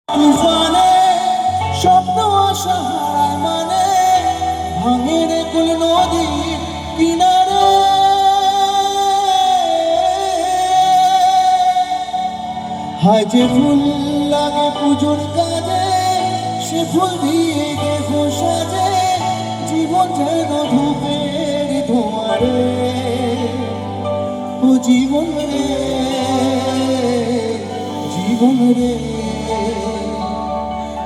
তুফানে স্বপ্ন আশাহারা মানে ভাঙের কুল নদীর কিনারে হায় যে ফুল লাগে পুজোর কাজে সে ফুল দিয়ে গেহ সাজে জীবন যেন ধূপের ধোঁয়ারে ও জীবন রে জীবন রে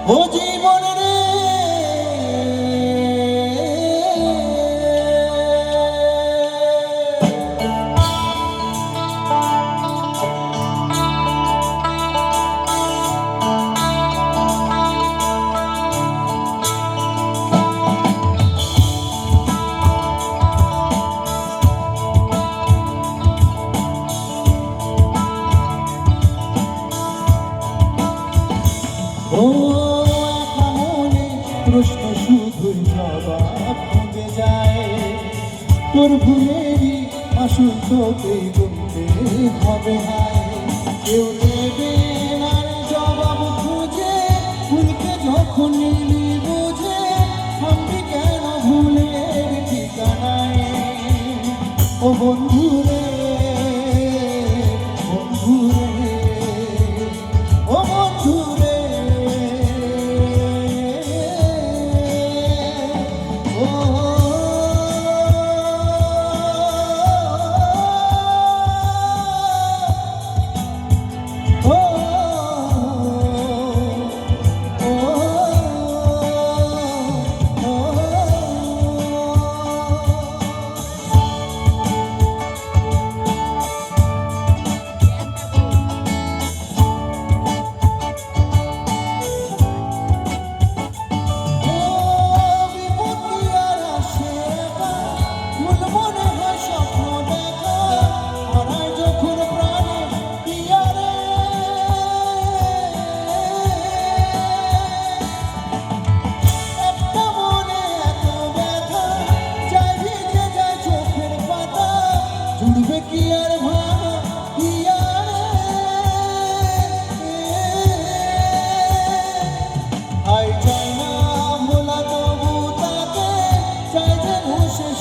ও জীবন রে ও একা মনে প্রশ্ন শুধুই জবাব খুঁজে যায় তোর ভুলেরই আসল তোকেই গুনতে হবে হায় কেউ দেবে না রে জবাব খুঁজে ভুলকে যখন নিলি বুঝে থামবি কেন ভুলের ঠিকানায় ও বন্ধু রে বন্ধু রে ও বন্ধু রে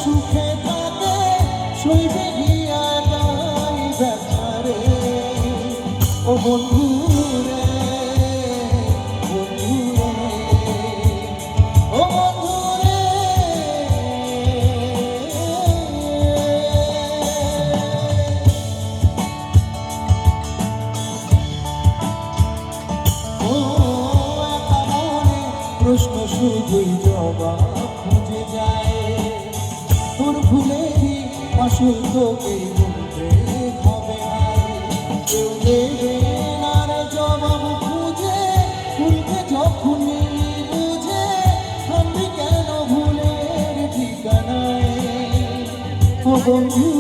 সুখে থাকে সইবে গিয়া যাই ব্যাপারে ও বন্ধু রে বন্ধু রে ও বন্ধু রে ও একা মনে প্রশ্ন শুধুই জবাব খুঁজে যায় তোর ভুলেরই আসল তোকেই বলতে হবে কেউ দেবে না রে জবাব খুঁজে ভুলকে যখন বুঝে থামবি কেন ভুলের ঠিকানায় ও বন্ধু